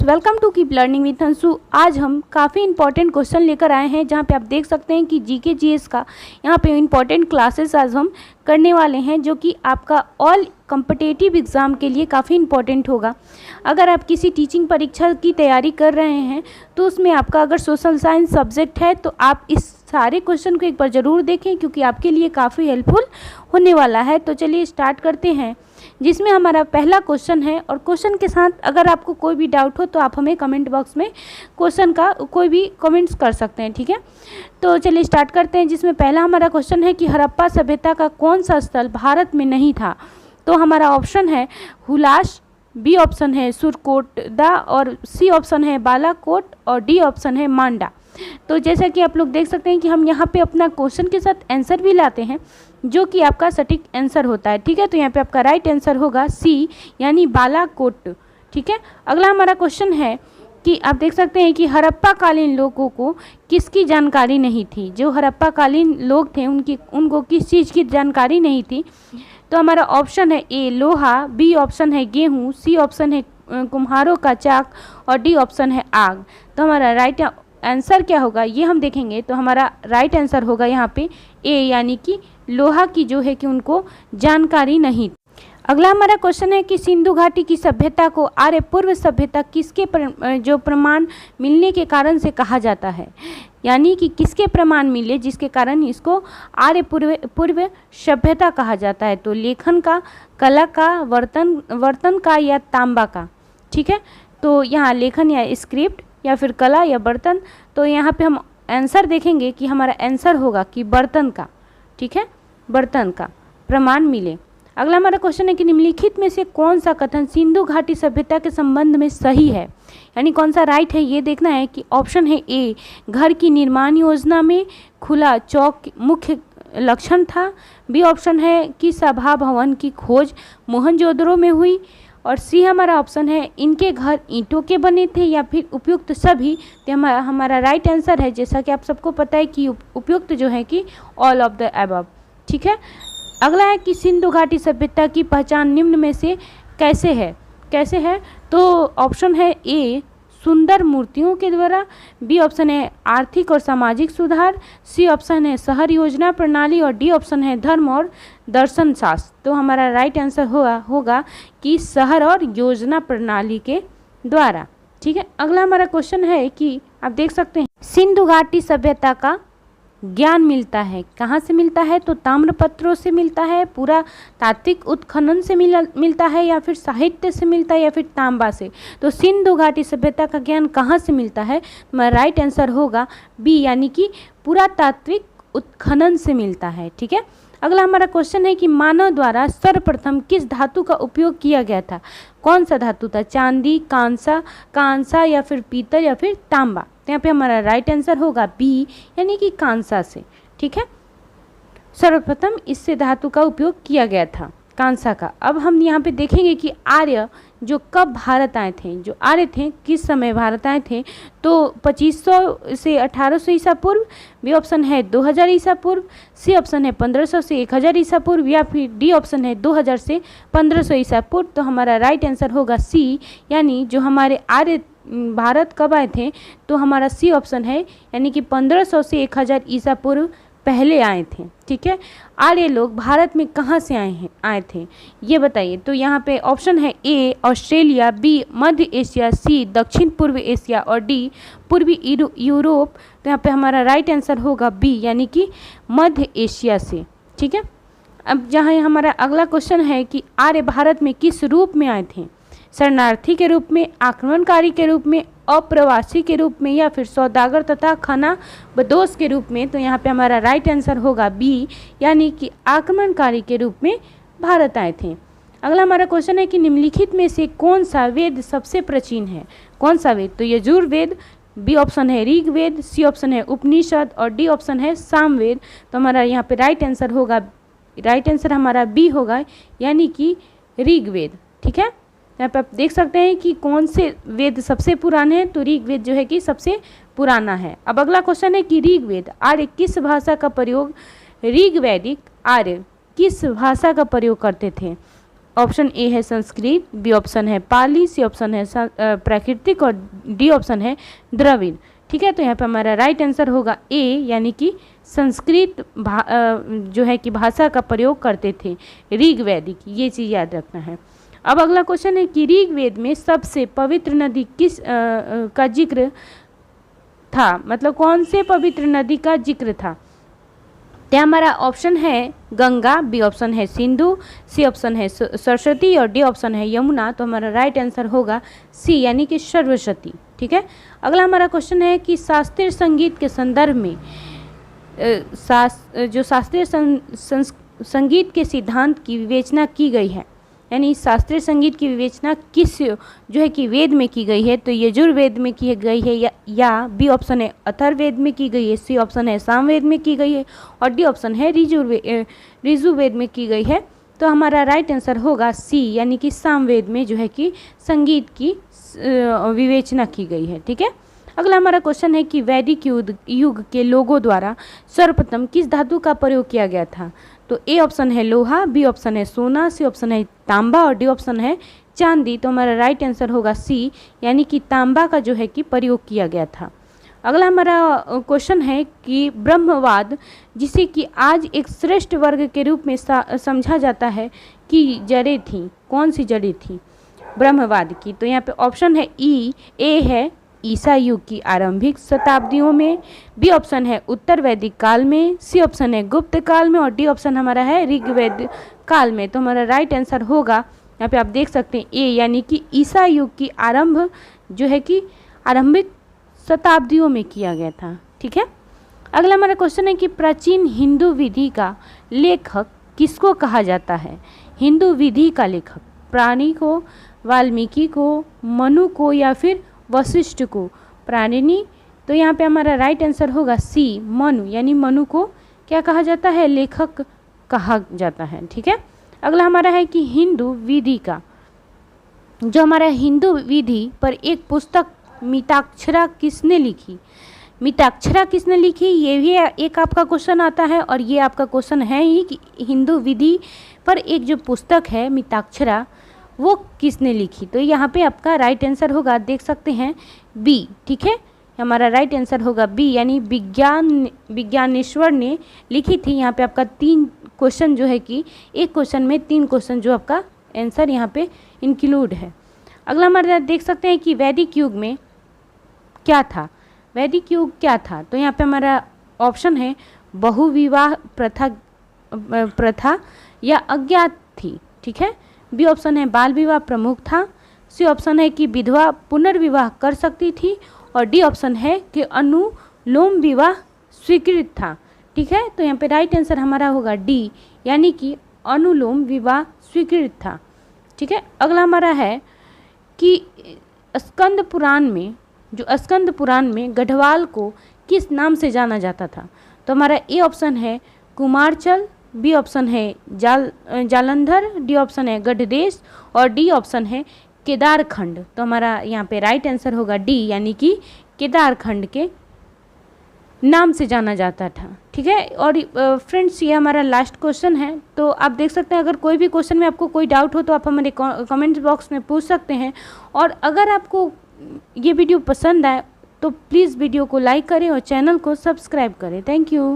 Friends, welcome to keep learning with Anshu. आज हम काफ़ी इंपॉर्टेंट क्वेश्चन लेकर आए हैं, जहां पे आप देख सकते हैं कि जीके जीएस का यहां पे इंपॉर्टेंट क्लासेस आज हम करने वाले हैं, जो कि आपका ऑल कॉम्पिटिटिव एग्ज़ाम के लिए काफ़ी इंपॉर्टेंट होगा। अगर आप किसी टीचिंग परीक्षा की तैयारी कर रहे हैं तो उसमें आपका अगर सोशल साइंस सब्जेक्ट है तो आप इस सारे क्वेश्चन को एक बार ज़रूर देखें, क्योंकि आपके लिए काफ़ी हेल्पफुल होने वाला है। तो चलिए स्टार्ट करते हैं, जिसमें हमारा पहला क्वेश्चन है। और क्वेश्चन के साथ अगर आपको कोई भी डाउट हो तो आप हमें कमेंट बॉक्स में क्वेश्चन का कोई भी कमेंट्स कर सकते हैं, ठीक है। तो चलिए स्टार्ट करते हैं, जिसमें पहला हमारा क्वेश्चन है कि हड़प्पा सभ्यता का कौन सा स्थल भारत में नहीं था। तो हमारा ऑप्शन है हुलास, बी ऑप्शन है सुरकोटदा, और सी ऑप्शन है बालाकोट, और डी ऑप्शन है मांडा। तो जैसा कि आप लोग देख सकते हैं कि हम यहाँ पे अपना क्वेश्चन के साथ आंसर भी लाते हैं, जो कि आपका सटीक आंसर होता है, ठीक है। तो यहाँ पे आपका राइट आंसर होगा सी, यानी बालाकोट, ठीक है। अगला हमारा क्वेश्चन है कि आप देख सकते हैं कि हड़प्पा कालीन लोगों को किसकी जानकारी नहीं थी। जो हड़प्पा कालीन लोग थे उनको किस चीज़ की जानकारी नहीं थी। तो हमारा ऑप्शन है ए लोहा, बी ऑप्शन है गेहूँ, सी ऑप्शन है कुम्हारों का चाक, और डी ऑप्शन है आग। तो हमारा राइट आंसर क्या होगा ये हम देखेंगे। तो हमारा राइट आंसर होगा यहाँ पे ए, यानी कि लोहा की जो है कि उनको जानकारी नहीं। अगला हमारा क्वेश्चन है कि सिंधु घाटी की सभ्यता को आर्य पूर्व सभ्यता किसके जो प्रमाण मिलने के कारण से कहा जाता है, यानी कि किसके प्रमाण मिले जिसके कारण इसको आर्य पूर्व सभ्यता कहा जाता है। तो लेखन का, कला का, वर्तन का, या तांबा का, ठीक है। तो यहाँ लेखन या स्क्रिप्ट, या फिर कला या बर्तन। तो यहाँ पे हम आंसर देखेंगे कि हमारा आंसर होगा कि बर्तन का, ठीक है, बर्तन का प्रमाण मिले। अगला हमारा क्वेश्चन है कि निम्नलिखित में से कौन सा कथन सिंधु घाटी सभ्यता के संबंध में सही है, यानी कौन सा राइट है ये देखना है। कि ऑप्शन है ए, घर की निर्माण योजना में खुला चौक मुख्य लक्षण था, बी ऑप्शन है कि सभा भवन की खोज मोहनजोदड़ो में हुई, और सी हमारा ऑप्शन है इनके घर ईंटों के बने थे, या फिर उपयुक्त सभी। तो हमारा राइट आंसर है, जैसा कि आप सबको पता है कि उपयुक्त जो है कि ऑल ऑफ द अबव, ठीक है। अगला है कि सिंधु घाटी सभ्यता की पहचान निम्न में से कैसे है। तो ऑप्शन है ए सुंदर मूर्तियों के द्वारा, बी ऑप्शन है आर्थिक और सामाजिक सुधार, सी ऑप्शन है शहर योजना प्रणाली, और डी ऑप्शन है धर्म और दर्शन शास्त्र। तो हमारा राइट आंसर होगा कि शहर और योजना प्रणाली के द्वारा, ठीक है। अगला हमारा क्वेश्चन है कि आप देख सकते हैं सिंधु घाटी सभ्यता का ज्ञान मिलता है कहाँ से मिलता है। तो ताम्रपत्रों से मिलता है, पूरा तात्विक उत्खनन से मिलता है, या फिर साहित्य से मिलता है, या फिर तांबा से। तो सिंधु घाटी सभ्यता का ज्ञान कहाँ से मिलता है। हमारा राइट आंसर होगा बी, यानी कि पूरा तात्विक उत्खनन से मिलता है, ठीक है। अगला हमारा क्वेश्चन है कि मानव द्वारा सर्वप्रथम किस धातु का उपयोग किया गया था। कौन सा धातु था, चांदी, कांसा, या फिर पीतल, या फिर तांबा। तो यहाँ पे हमारा राइट आंसर होगा बी, यानी कि कांसा से, ठीक है। सर्वप्रथम इससे धातु का उपयोग किया गया था, कांसा का। अब हम यहाँ पे देखेंगे कि आर्य जो कब भारत आए थे, जो आर्य थे किस समय भारत आए थे। तो 2500 से 1800 ईसा पूर्व, बी ऑप्शन है 2000 ईसा पूर्व, सी ऑप्शन है 1500 से 1000 ईसा पूर्व, या फिर डी ऑप्शन है 2000 से 1500 ईसा पूर्व। तो हमारा राइट आंसर होगा सी, यानी जो हमारे आर्य भारत कब आए थे। तो हमारा सी ऑप्शन है, यानी कि 1500 से 1000 ईसा पूर्व पहले आए थे, ठीक है। आर्य लोग भारत में कहाँ से आए थे ये बताइए। तो यहाँ पे ऑप्शन है ए ऑस्ट्रेलिया, बी मध्य एशिया, सी दक्षिण पूर्व एशिया, और डी पूर्वी यूरोप। तो यहाँ पे हमारा राइट आंसर होगा बी, यानी कि मध्य एशिया से, ठीक है। अब जहाँ हमारा अगला क्वेश्चन है कि आर्य भारत में किस रूप में आए थे। शरणार्थी के रूप में, आक्रमणकारी के रूप में, अप्रवासी के रूप में, या फिर सौदागर तथा खाना बदोश के रूप में। तो यहाँ पे हमारा राइट आंसर होगा बी, यानी कि आक्रमणकारी के रूप में भारत आए थे। अगला हमारा क्वेश्चन है कि निम्नलिखित में से कौन सा वेद सबसे प्राचीन है। कौन सा वेद। तो यजुर्वेद, बी ऑप्शन है ऋग्वेद, सी ऑप्शन है उपनिषद, और डी ऑप्शन है सामवेद। तो हमारा यहाँ पे राइट आंसर हमारा बी होगा, यानी कि ऋग्वेद, ठीक है। यहाँ पे आप देख सकते हैं कि कौन से वेद सबसे पुराने हैं। तो ऋग्वेद जो है कि सबसे पुराना है। अब अगला क्वेश्चन है कि ऋग्वेद आर्य किस भाषा का प्रयोग, ऋग्वैदिक आर्य किस भाषा का प्रयोग करते थे। ऑप्शन ए है संस्कृत, बी ऑप्शन है पाली, सी ऑप्शन है प्राकृतिक और डी ऑप्शन है द्रविड़। ठीक है, तो यहाँ पे हमारा राइट आंसर होगा ए, यानी कि संस्कृत जो है कि भाषा का प्रयोग करते थे ऋग्वेदिक, ये चीज़ याद रखना है। अब अगला क्वेश्चन है कि ऋग्वेद में सबसे पवित्र नदी किस का जिक्र था, मतलब कौन से पवित्र नदी का जिक्र था। तो हमारा ऑप्शन है गंगा, बी ऑप्शन है सिंधु, सी ऑप्शन है सरस्वती और डी ऑप्शन है यमुना। तो हमारा राइट आंसर होगा सी, यानी कि सरस्वती। ठीक है, अगला हमारा क्वेश्चन है कि शास्त्रीय संगीत के संदर्भ में जो शास्त्रीय संगीत के सिद्धांत की विवेचना की गई है, यानी शास्त्रीय संगीत की विवेचना किस जो है कि वेद में की गई है। तो यजुर्वेद में की गई है या बी ऑप्शन है अथर्ववेद में की गई है, सी ऑप्शन है सामवेद में की गई है और डी ऑप्शन है ऋजुवेद में की गई है। तो हमारा राइट आंसर होगा सी, यानी कि सामवेद में जो है कि संगीत की विवेचना की गई है। ठीक है, अगला हमारा क्वेश्चन है कि वैदिक युग के लोगों द्वारा सर्वप्रथम किस धातु का प्रयोग किया गया था। तो ए ऑप्शन है लोहा, बी ऑप्शन है सोना, सी ऑप्शन है तांबा और डी ऑप्शन है चांदी। तो हमारा राइट आंसर होगा सी, यानी कि तांबा का जो है कि प्रयोग किया गया था। अगला हमारा क्वेश्चन है कि ब्रह्मवाद, जिसे कि आज एक श्रेष्ठ वर्ग के रूप में समझा जाता है, कि जड़ें थीं, कौन सी जड़ें थीं ब्रह्मवाद की। तो यहाँ पे ऑप्शन है ए है ईसा युग की आरंभिक शताब्दियों में, बी ऑप्शन है उत्तर वैदिक काल में, सी ऑप्शन है गुप्त काल में और डी ऑप्शन हमारा है ऋग्वेद काल में। तो हमारा राइट आंसर होगा, यहाँ पे आप देख सकते हैं ए, यानी कि ईसा युग की आरंभ जो है कि आरंभिक शताब्दियों में किया गया था। ठीक है, अगला हमारा क्वेश्चन है कि प्राचीन हिंदू विधि का लेखक किसको कहा जाता है। हिंदू विधि का लेखक प्राणी को, वाल्मीकि को, मनु को या फिर वशिष्ठ को। प्राणिनी, तो यहाँ पे हमारा राइट आंसर होगा सी, मनु, यानी मनु को क्या कहा जाता है, लेखक कहा जाता है। ठीक है, अगला हमारा है कि हिंदू विधि का, जो हमारा हिंदू विधि पर एक पुस्तक मिताक्षरा किसने लिखी। मिताक्षरा किसने लिखी, ये भी एक आपका क्वेश्चन आता है और ये आपका क्वेश्चन है ही कि हिंदू विधि पर एक जो पुस्तक है मिताक्षरा, वो किसने लिखी। तो यहाँ पे आपका राइट आंसर होगा, देख सकते हैं बी। ठीक है, हमारा राइट आंसर होगा बी, यानी विज्ञानेश्वर ने लिखी थी। यहाँ पे आपका 3 क्वेश्चन जो है कि एक क्वेश्चन में 3 क्वेश्चन जो आपका आंसर यहाँ पे इंक्लूड है। अगला हमारा देख सकते हैं कि वैदिक युग में क्या था। वैदिक युग क्या था, तो यहाँ पे हमारा ऑप्शन है बहुविवाह प्रथा या अज्ञात थी। ठीक है, बी ऑप्शन है बाल विवाह प्रमुख था, सी ऑप्शन है कि विधवा पुनर्विवाह कर सकती थी और डी ऑप्शन है कि अनुलोम विवाह स्वीकृत था। ठीक है, तो यहाँ पे राइट आंसर हमारा होगा डी, यानी कि अनुलोम विवाह स्वीकृत था। ठीक है, अगला हमारा है कि स्कंद पुराण में गढ़वाल को किस नाम से जाना जाता था। तो हमारा ए ऑप्शन है कुमारचल, बी ऑप्शन है जालंधर, डी ऑप्शन है गढ़देश और डी ऑप्शन है केदारखंड। तो हमारा यहाँ पे राइट आंसर होगा डी, यानी कि केदारखंड के नाम से जाना जाता था। ठीक है, और फ्रेंड्स ये हमारा लास्ट क्वेश्चन है। तो आप देख सकते हैं अगर कोई भी क्वेश्चन में आपको कोई डाउट हो तो आप हमारे कमेंट बॉक्स में पूछ सकते हैं। और अगर आपको ये वीडियो पसंद आए तो प्लीज़ वीडियो को लाइक करें और चैनल को सब्सक्राइब करें। Thank you.